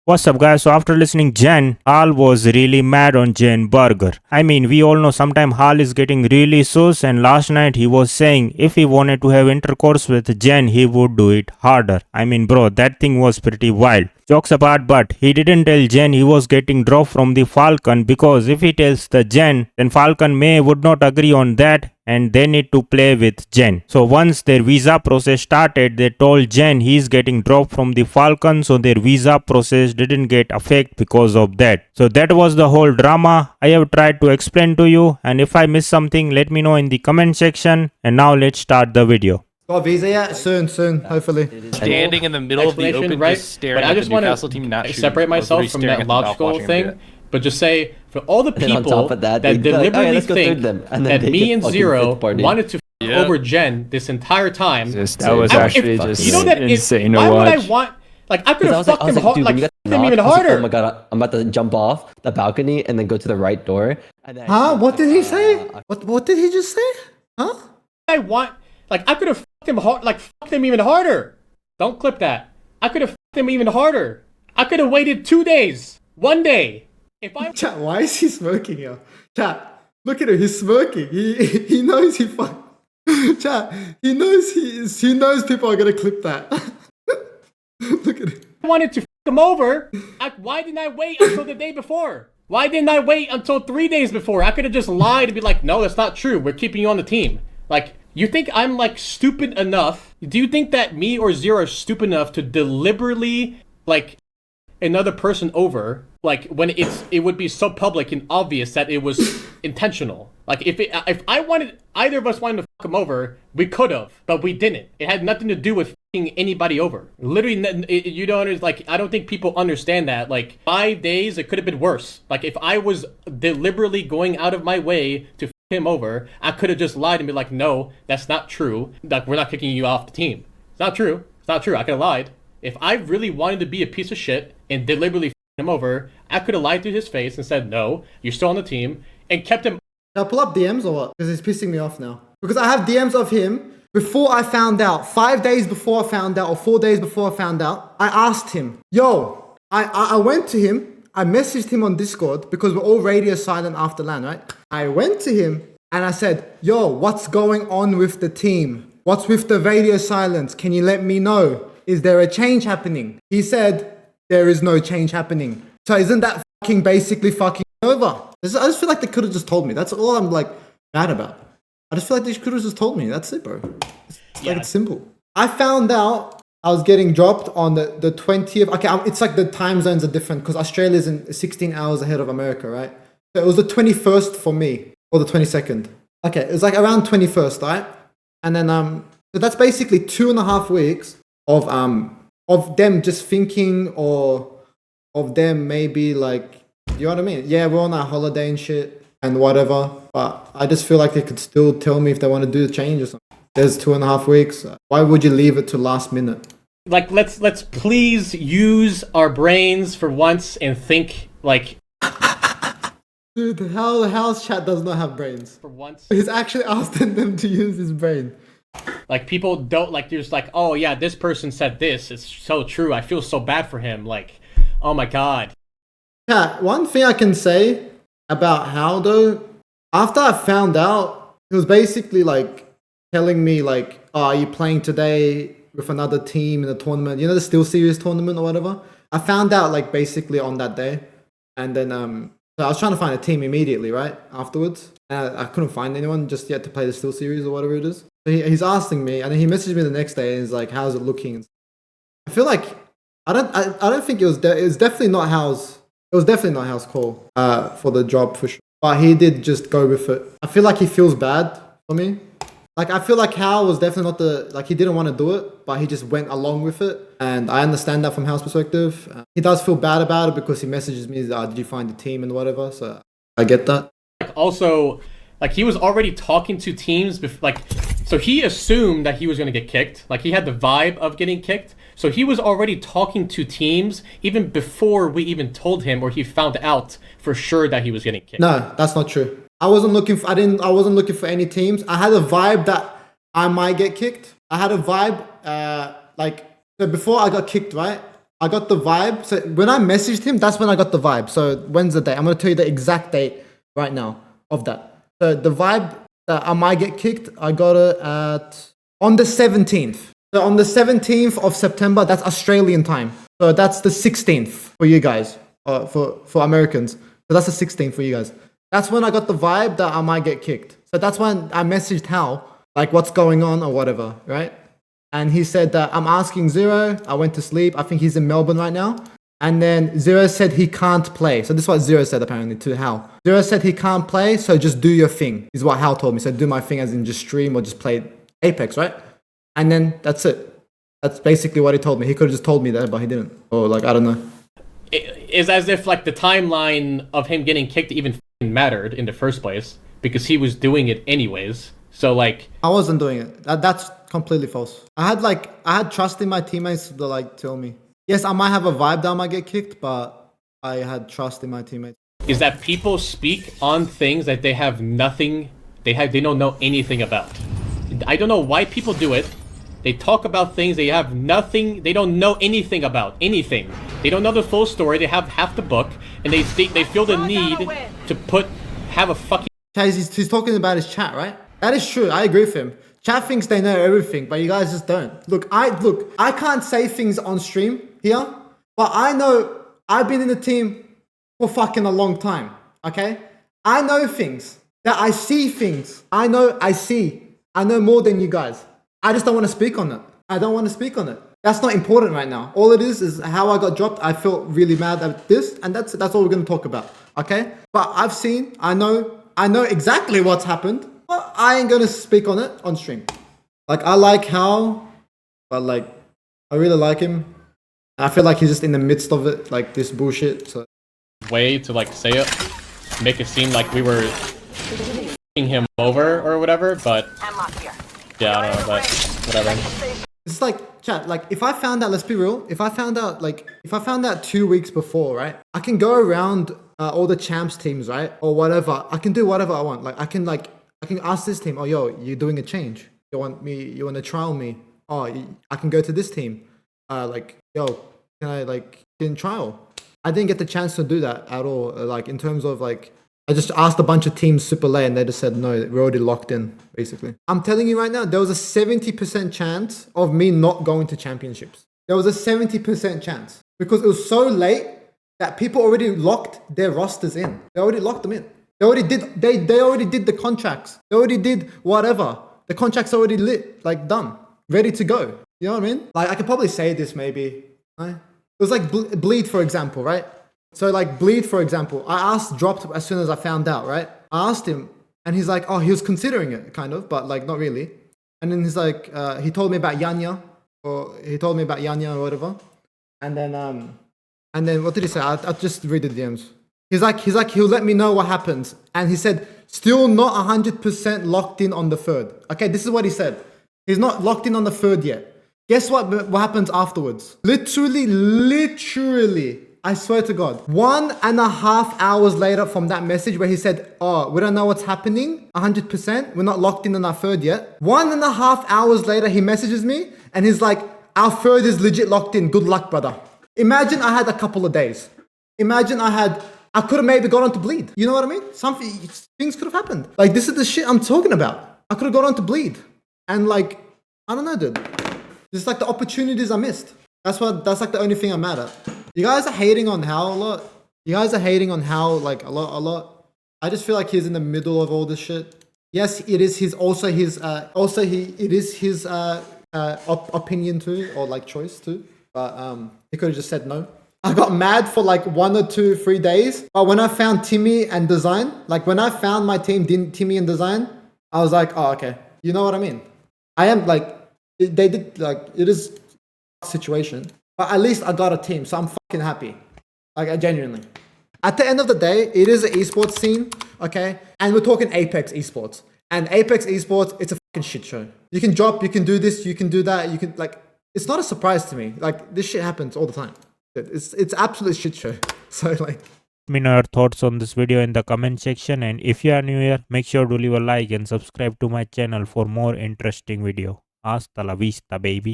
What's up guys, so after listening Jen, Hal was really mad on Genburten. I mean, we all know sometimes Hal is getting really sus, and last night he was saying if he wanted to have intercourse with Jen, he would do it harder. I mean bro, that thing was pretty wild. Jokes apart, but he didn't tell Jen he was getting dropped from the Falcon, because if he tells the Jen, then Falcon would not agree on that and they need to play with Jen. So once their visa process started, they told Jen he's getting dropped from the Falcon, so their visa process didn't get affected because of that. So that was the whole drama I have tried to explain to you, and if I missed something, let me know in the comment section. And now let's start the video. Got a visa yet? Soon, hopefully. Standing in the middle of the open, right? just staring But at I just the want Newcastle to team, not shooting. separate myself from that logical thing, but just say for all the people that deliberately think that me and Zero wanted to f over Jen this entire time. That was actually just you know that insane why to would I watch. want? Like I could have fucked him hard, like fucked him even oh harder. my god, I'm about to jump off the balcony and then go to the right door. And then What did he say? What did he just say? Huh? I want, like I could have fucked him hard, like fucked him even harder. Don't clip that. I could have fucked him even harder. I could have waited 2 days, 1 day. If I Chat, why is he smirking here? Chat, look at him, he's smirking. He knows he fuck. Chat, he knows people are gonna clip that. Look at him. wanted to f him over, why didn't I wait until the day before? Why didn't I wait until 3 days before? I could have just lied and be like, no, that's not true. We're keeping you on the team. Like, you think I'm like stupid enough? Do you think that me or Zero are stupid enough to deliberately like another person over? Like when it would be so public and obvious that it was intentional. Like if I wanted, either of us wanted to fuck him over, we could have, but we didn't. It had nothing to do with fucking anybody over. Literally, you don't understand. Like I don't think people understand that. Like 5 days, it could have been worse. Like if I was deliberately going out of my way to fuck him over, I could have just lied and be like, no, that's not true. Like we're not kicking you off the team. It's not true. It's not true. I could have lied. If I really wanted to be a piece of shit and deliberately him over, I could have lied to his face and said, no, you're still on the team, and kept him. Now pull up DMs or what? Because he's pissing me off now. Because I have DMs of him before I found out, 5 days before I found out, or 4 days before I found out. I asked him, yo, I went to him, I messaged him on Discord because we're all radio silent after LAN, right? I went to him and I said, yo, what's going on with the team? What's with the radio silence? Can you let me know? Is there a change happening? He said, there is no change happening. So isn't that fucking basically fucking over? I just feel like they could have just told me. That's all I'm like mad about. I just feel like they could have just told me. That's it, bro. It's simple. I found out I was getting dropped on the 20th. Okay, it's like the time zones are different because Australia's in 16 hours ahead of America, right? So it was the 21st for me, or the 22nd. Okay, it was like around 21st, right? And then so that's basically 2.5 weeks of them just thinking, or of them maybe like, you know what I mean? Yeah, we're on our holiday and shit and whatever, but I just feel like they could still tell me if they want to do the change or something. There's 2.5 weeks. Why would you leave it to last minute? Like, let's please use our brains for once and think like. Dude, Hal's chat does not have brains. For once. He's actually asking them to use his brain. Like people don't like. They're just like, oh yeah, this person said this. It's so true. I feel so bad for him. Like, oh my god. Yeah, one thing I can say about Hal though, after I found out, he was basically like telling me like, oh, are you playing today with another team in the tournament? You know, the Steel Series tournament or whatever? I found out like basically on that day. And then so I was trying to find a team immediately, right? Afterwards. I couldn't find anyone just yet to play the Steel Series or whatever it is. So he's asking me, and then he messaged me the next day and he's like, how's it looking? I feel like I don't think it was definitely not Hal's. It was definitely not Hal's call for the job for sure. But he did just go with it. I feel like he feels bad for me. Like I feel like Hal was definitely not he didn't want to do it, but he just went along with it. And I understand that from Hal's perspective. He does feel bad about it because he messages me, did you find the team and whatever. So I get that. Also, like he was already talking to teams so he assumed that he was going to get kicked. Like he had the vibe of getting kicked. So he was already talking to teams even before we even told him, or he found out for sure that he was getting kicked. No, that's not true. I wasn't looking for any teams. I had a vibe that I might get kicked. I had a vibe so before I got kicked, right? I got the vibe. So when I messaged him, that's when I got the vibe. So when's the date? I'm gonna tell you the exact date right now of that. So the vibe that I might get kicked, I got it on the 17th. So on the 17th of September, that's Australian time. So that's the 16th for you guys, for Americans. So that's the 16th for you guys. That's when I got the vibe that I might get kicked. So that's when I messaged Hal, like what's going on or whatever, right? And he said that I'm asking Zero. I went to sleep. I think he's in Melbourne right now. And then Zero said he can't play. So this is what Zero said apparently to Hal. Zero said he can't play, so just do your thing, is what Hal told me. So do my thing as in just stream or just play Apex, right? And then that's it. That's basically what he told me. He could have just told me that, but he didn't. Or like, I don't know. It's as if like the timeline of him getting kicked even mattered in the first place because he was doing it anyways. So like, I wasn't doing it. That's completely false. I had trust in my teammates to like tell me. Yes, I might have a vibe that I might get kicked, but I had trust in my teammates. is that people speak on things that they have nothing, they don't know anything about. I don't know why people do it. They talk about things they have nothing, they don't know anything about, anything. They don't know the full story, they have half the book, and they feel the need to have a fucking... He's talking about his chat, right? That is true, I agree with him. Chat thinks they know everything, but you guys just don't. Look, I can't say things on stream here, but I know I've been in the team for fucking a long time, okay? I know things, that I see things. I know more than you guys. I just don't want to speak on it. I don't want to speak on it. That's not important right now. All it is how I got dropped. I felt really mad at this, and that's all we're going to talk about, okay? But I know exactly what's happened, but I ain't going to speak on it on stream. Like, I like Hal, but like, I really like him. I feel like he's just in the midst of it, like this bullshit, so. Way to like say it, make it seem like we were f***ing him over or whatever, but... Yeah, I don't know, but whatever. It's like, chat, like, if I found out, let's be real, if I found out 2 weeks before, right, I can go around all the champs teams, right, or whatever, I can do whatever I want. Like, I can ask this team, oh, yo, you're doing a change. You want to trial me? Oh, I can go to this team. Like, yo, can I, like, get in trial? I didn't get the chance to do that at all. Like, in terms of, like, I just asked a bunch of teams super late and they just said, no, we're already locked in, basically. I'm telling you right now, there was a 70% chance of me not going to championships. There was a 70% chance because it was so late that people already locked their rosters in. They already locked them in. They already did the contracts. They already did whatever. The contract's already lit, like done, ready to go. You know what I mean? Like, I could probably say this maybe, right? It was like Bleed, for example, right? So like Bleed, for example, I asked Dropped as soon as I found out, right? I asked him and he's like, oh, he was considering it kind of, but like not really. And then he's like, he told me about Yanya or whatever. And then what did he say? I'll just read the DMs. He's like, he'll let me know what happens. And he said, still not 100% locked in on the third. Okay, this is what he said. He's not locked in on the third yet. Guess what happens afterwards? Literally, I swear to God, 1.5 hours later from that message where he said, oh, we don't know what's happening 100%. We're not locked in on our third yet. 1.5 hours later, he messages me and he's like, our third is legit locked in. Good luck, brother. Imagine I had a couple of days. Imagine I could have maybe gone on to Bleed. You know what I mean? Things could have happened. Like, this is the shit I'm talking about. I could have gone on to Bleed. And like, I don't know, dude. Just like the opportunities I missed. That's like the only thing I'm mad at. You guys are hating on Hal a lot. You guys are hating on Hal like a lot. I just feel like he's in the middle of all this shit. Yes, it is his opinion too, or like choice too. But he could have just said no. I got mad for like 1 or 2, 3 days. But when I found Timmy and Design, like when I found my team, Timmy and Design, I was like, oh, okay. You know what I mean? I am like, they did like, it is a situation. But at least I got a team, so I'm fucking happy. Like, I genuinely. At the end of the day, it is an esports scene, okay? And we're talking Apex esports. And Apex esports, it's a fucking shit show. You can drop, you can do this, you can do that, you can, like, it's not a surprise to me. Like, this shit happens all the time. It's absolute shit show. So, like... Let me know your thoughts on this video in the comment section, and if you are new here, make sure to leave a like and subscribe to my channel for more interesting video. Hasta la vista, baby.